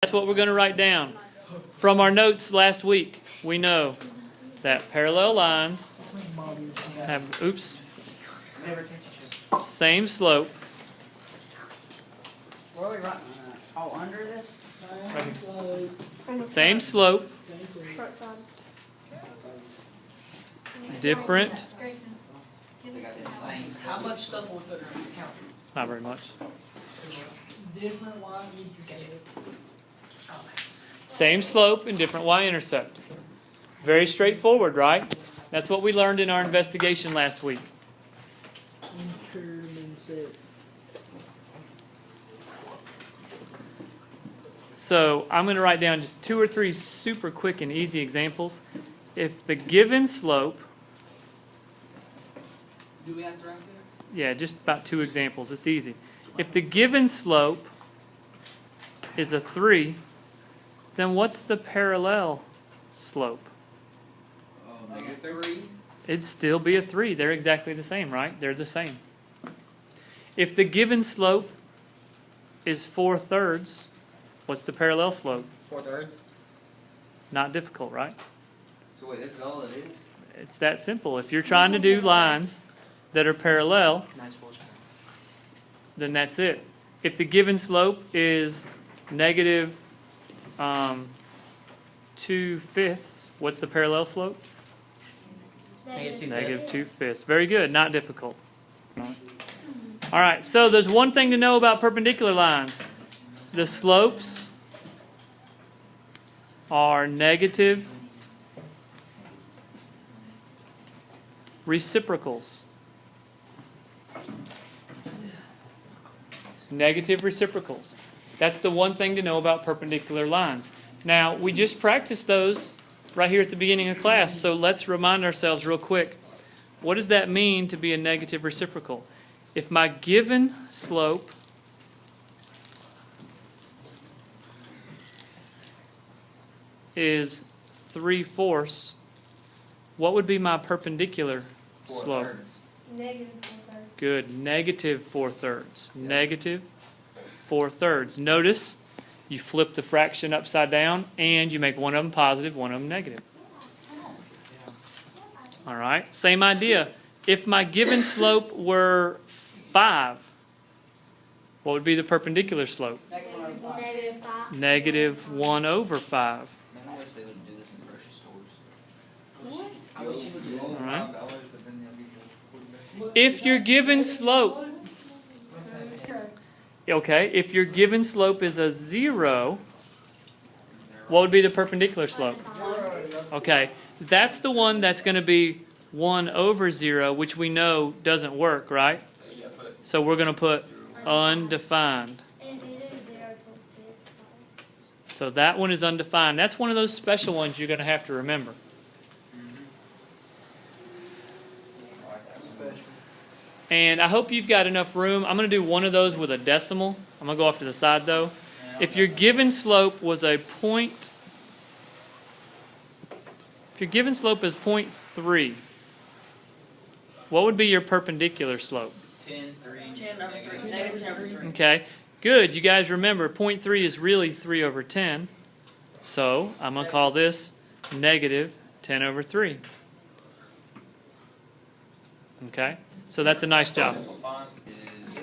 that's what we're going to write down. From our notes last week, we know that parallel lines have, same slope. Where are we writing? Oh, under this? Same slope. Different. How much stuff are we putting on the counter? Not very much. Different y. Same slope and different y-intercept. Very straightforward, right? That's what we learned in our investigation last week. So I'm going to write down just 2 or 3 super quick and easy examples. If the given slope, Do we have to write that? yeah, just about 2 examples. It's easy. If the given slope is a 3, then what's the parallel slope? -3. It'd still be a 3. They're exactly the same, right? They're the same. If the given slope is 4/3, what's the parallel slope? 4/3. Not difficult, right? So wait, that's all it is? It's that simple. If you're trying to do lines that are parallel, Nice full time. then that's it. If the given slope is negative 2/5, what's the parallel slope? Negative 2/5. Very good. Not difficult. All right. So there's one thing to know about perpendicular lines. The slopes are negative reciprocals. Negative reciprocals. That's the one thing to know about perpendicular lines. Now, we just practiced those right here at the beginning of class, so let's remind ourselves real quick. What does that mean to be a negative reciprocal? If my given slope is 3/4, what would be my perpendicular slope? Negative 4/3. Good. Negative 4/3. Negative 4/3. Notice you flip the fraction upside down and you make one of them positive, one of them negative. All right. Same idea. If my given slope were 5, what would be the perpendicular slope? Negative 5. Negative 1/5. Man, I wish they would do this in grocery stores. I wish you would do All right. $5, but then they'll be If your given slope, okay, if your given slope is a 0, what would be the perpendicular slope? Okay, that's the one that's going to be 1/0, which we know doesn't work, right? So we're going to put undefined. And it is 0 plus 6. So that one is undefined. That's one of those special ones you're going to have to remember. And I hope you've got enough room. I'm going to do one of those with a decimal. I'm going to go off to the side though. If your given slope was a point, if your given slope is 0.3, what would be your perpendicular slope? 10, 3, 10/3. Negative 10/3. Okay, good. You guys remember 0.3 is really 3/10. So I'm going to call this negative 10/3. Okay, so that's a nice job.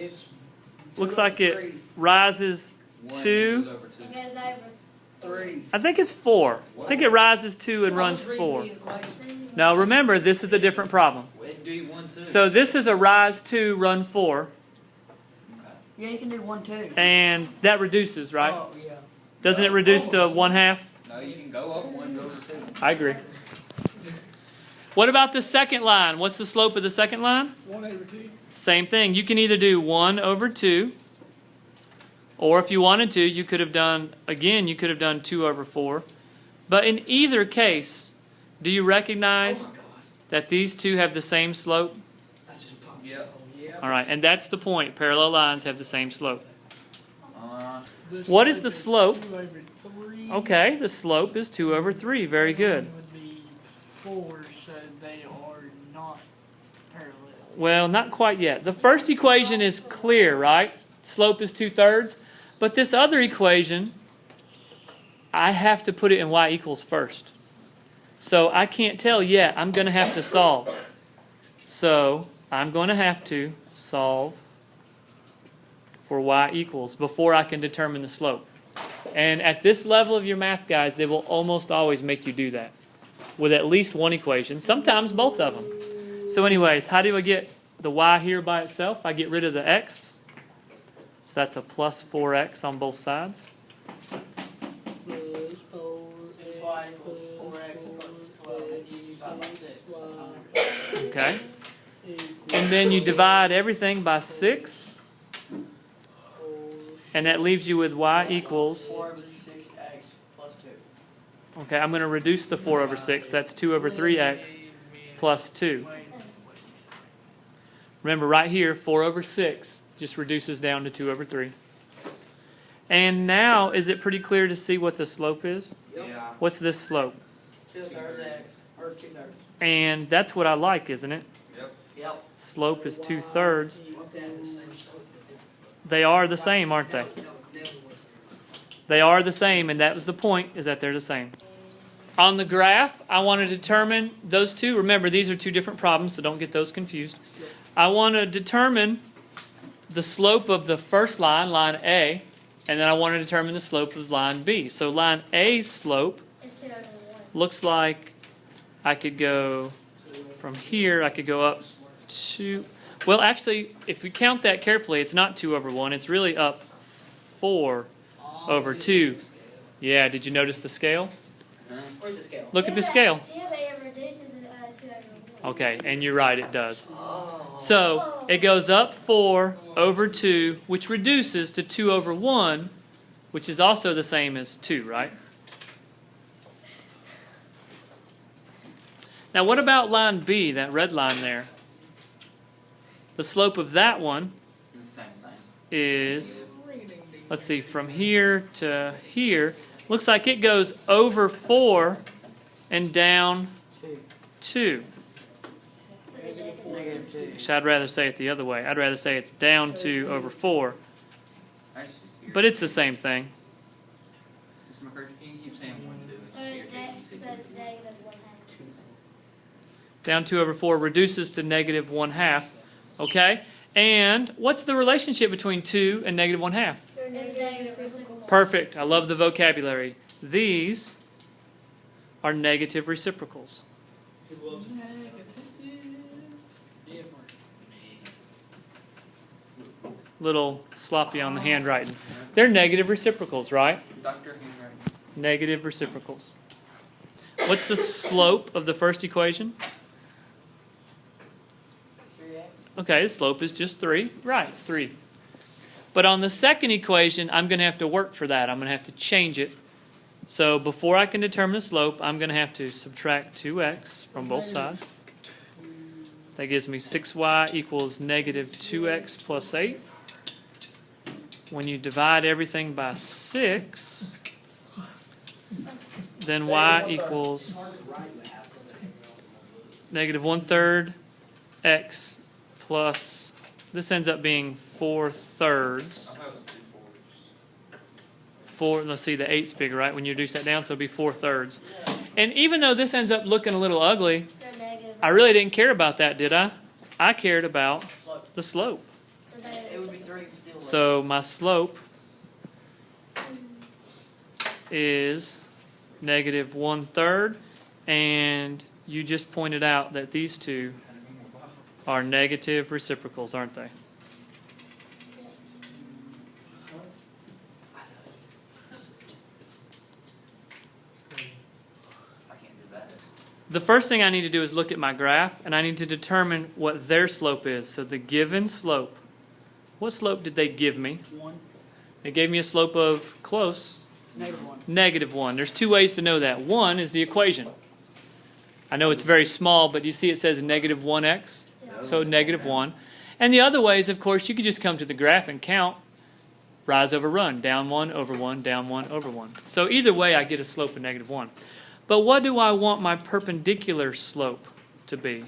It's Looks like it rises 2. It goes over. 3. I think it's 4. I think it rises 2 and runs 4. Now remember, this is a different problem. do 1, 2. So this is a rise 2, run 4, Yeah, you can do 1, 2. and that reduces, right? Oh, yeah. Doesn't it reduce to 1/2? No, you can go up 1, go 2. I agree. What about the second line? What's the slope of the second line? 1/2. Same thing. You can either do 1/2, or if you wanted to, you could have done, again, you could have done 2/4. But in either case, do you recognize that these two have the same slope? That just popped. Yep. All right, and that's the point. Parallel lines have the same slope. This What is the slope? 2/3. Okay, the slope is 2/3. Very good. Would be 4, so they are not parallel. Well, not quite yet. The first equation is clear, right? Slope is 2/3. But this other equation I have to put it in y equals first. So I can't tell yet. I'm going to have to solve. So I'm going to have to solve for y equals before I can determine the slope. And at this level of your math, guys, they will almost always make you do that with at least one equation, sometimes both of them. So anyways, how do I get the y here by itself? I get rid of the x. So that's a plus 4x on both sides. Since y equals 4x plus 12, then you divide by 6. Okay. And then you divide everything by 6. And that leaves you with y equals. 4 over 6x plus 2. Okay, I'm going to reduce the 4 over 6. That's 2 over 3x plus 2. Remember, right here, 4 over 6 just reduces down to 2 over 3. And now, is it pretty clear to see what the slope is? Yeah. What's this slope? 2/3 x, or 2/3. And that's what I like, isn't it? Yep. Slope is 2/3. They are the same, aren't they? They are the same, and that was the point, is that they're the same. On the graph, I want to determine those two. Remember, these are two different problems, so don't get those confused. I want to determine the slope of the first line, line A, and then I want to determine the slope of line B. So line A's slope It's 2 over 1. looks like I could go from here, I could go up to, well, actually, if we count that carefully, it's not 2 over 1. It's really up 4 over 2. Yeah, did you notice the scale? Where's the scale? Look at the scale. Yeah, but it reduces it 2 over 1. Okay, and you're right, it does. Oh. So it goes up 4 over 2, which reduces to 2 over 1, which is also the same as 2, right? Now what about line B, that red line there? The slope of that one is, let's see, from here to here, looks like it goes over 4 and down 2. Actually, I'd rather say it the other way. I'd rather say it's down 2 over 4. But it's the same thing. Mr. McCurdy, can you keep saying 1, 2? So it's negative 1/2. Down 2 over 4 reduces to negative 1/2. Okay? And what's the relationship between 2 and negative 1/2? They're negative reciprocals. Perfect. I love the vocabulary. These are negative reciprocals. Little sloppy on the handwriting. They're negative reciprocals, right? Dr. Handwriting. Negative reciprocals. What's the slope of the first equation? 3x. Okay, the slope is just 3. Right, it's 3. But on the second equation, I'm going to have to work for that. I'm going to have to change it. So before I can determine the slope, I'm going to have to subtract 2x from both sides. That gives me 6y equals negative 2x plus 8. When you divide everything by 6, then y equals negative 1/3 x plus, this ends up being 4/3. I thought it was 2/4. Let's see, the 8's bigger, right? When you reduce that down, so it'll be 4/3. And even though this ends up looking a little ugly, They're negative. I really didn't care about that, did I? I cared about Slope. the slope. They're negative It would be reciprocals. 3 still. So my slope is negative 1/3, and you just pointed out that these two are negative reciprocals, aren't they? I can't do that. The first thing I need to do is look at my graph, and I need to determine what their slope is. So the given slope, what slope did they give me? 1, They gave me a slope of close, negative 1. negative 1. There's two ways to know that. One is the equation. I know it's very small, but you see it says negative 1x, so negative 1. And the other way is, of course, you could just come to the graph and count rise over run, down 1 over 1, down 1 over 1. So either way, I get a slope of negative 1. But what do I want my perpendicular slope to be?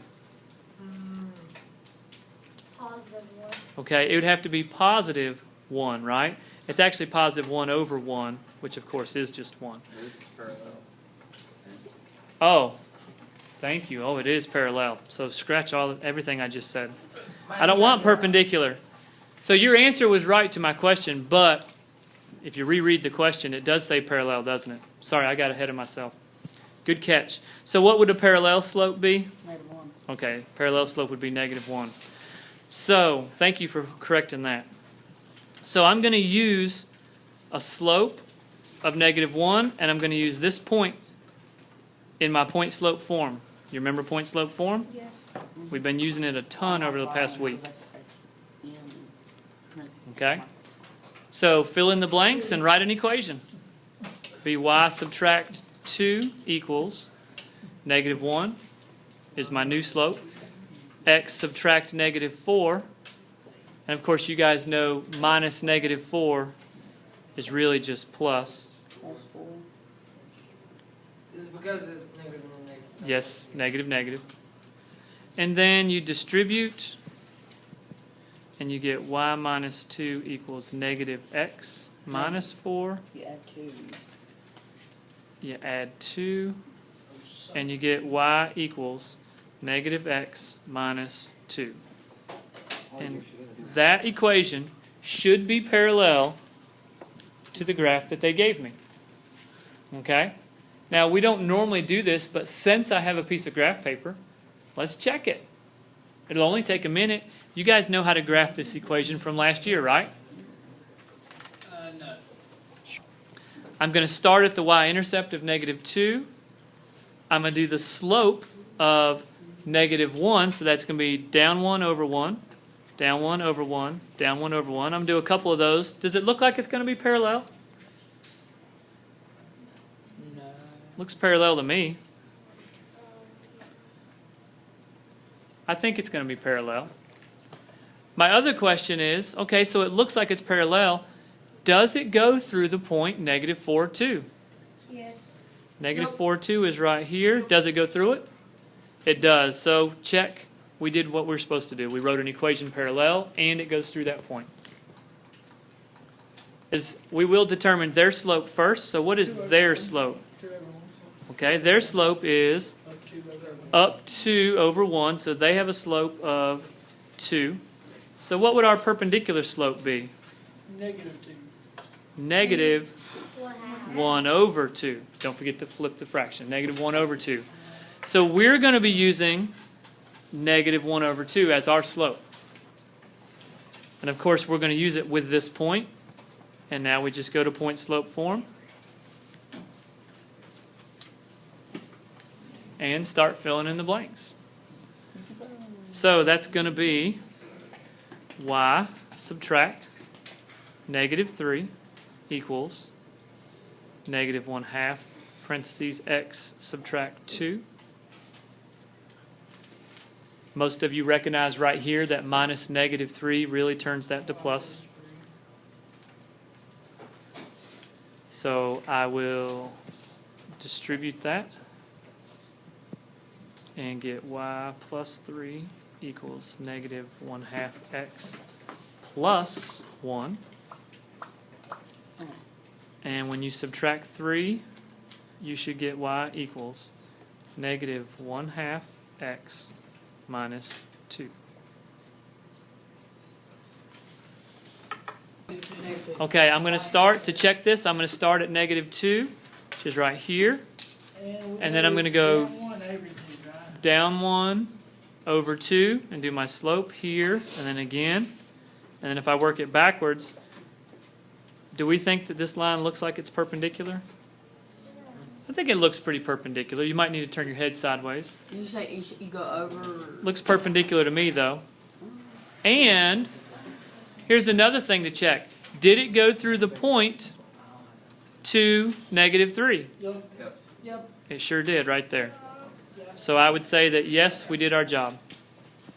Positive 1. Okay, it would have to be positive 1, right? It's actually positive 1 over 1, which of course is just 1. This is parallel. Oh, thank you. Oh, it is parallel. So scratch everything I just said. I don't want perpendicular. So your answer was right to my question, but if you reread the question, it does say parallel, doesn't it? Sorry, I got ahead of myself. Good catch. So what would a parallel slope be? -1. Okay, parallel slope would be -1. So thank you for correcting that. So I'm going to use a slope of -1, and I'm going to use this point in my point slope form. You remember point slope form? Yes. We've been using it a ton over the past week. Okay? So fill in the blanks and write an equation. Be y subtract 2 equals -1 is my new slope. X subtract -4. And of course you guys know minus -4 is really just plus. Is it because it's negative and then negative? Yes, negative. And then you distribute, and you get y minus 2 equals -x minus 4. You add 2. You add 2, and you get y equals -x minus 2. And that equation should be parallel to the graph that they gave me. Okay? Now, we don't normally do this, but since I have a piece of graph paper, let's check it. It'll only take a minute. You guys know how to graph this equation from last year, right? No. I'm going to start at the y-intercept of -2. I'm going to do the slope of -1, so that's going to be down 1 over 1, down 1 over 1, down 1 over 1. I'm going to do a couple of those. Does it look like it's going to be parallel? No. Looks parallel to me. I think it's going to be parallel. My other question is, okay, so it looks like it's parallel. Does it go through the point -4, 2? Yes. -4, 2 is right here. Does it go through it? It does. So check. We did what we're supposed to do. We wrote an equation parallel, and it goes through that point. We will determine their slope first. So what is their slope? Okay, their slope is up 2 over 1. So they have a slope of 2. So what would our perpendicular slope be? -2. Negative 1/2. 1 over 2. Don't forget to flip the fraction. -1 over 2. So we're going to be using -1 over 2 as our slope. And of course, we're going to use it with this point. And now we just go to point slope form. And start filling in the blanks. So that's going to be y subtract -3 equals -1/2 parentheses x subtract 2. Most of you recognize right here that minus -3 really turns that to plus. So I will distribute that and get y plus 3 equals -1/2 x plus 1. And when you subtract 3, you should get y equals -1/2 x minus 2. Okay, I'm going to start to check this. I'm going to start at -2, which is right here. And then I'm going to go down 1 over 2 and do my slope here and then again. And then if I work it backwards, do we think that this line looks like it's perpendicular? I think it looks pretty perpendicular. You might need to turn your head sideways. You say you go over. Looks perpendicular to me, though. And here's another thing to check. Did it go through the point to -3? Yep. It sure did right there. So I would say that yes, we did our job.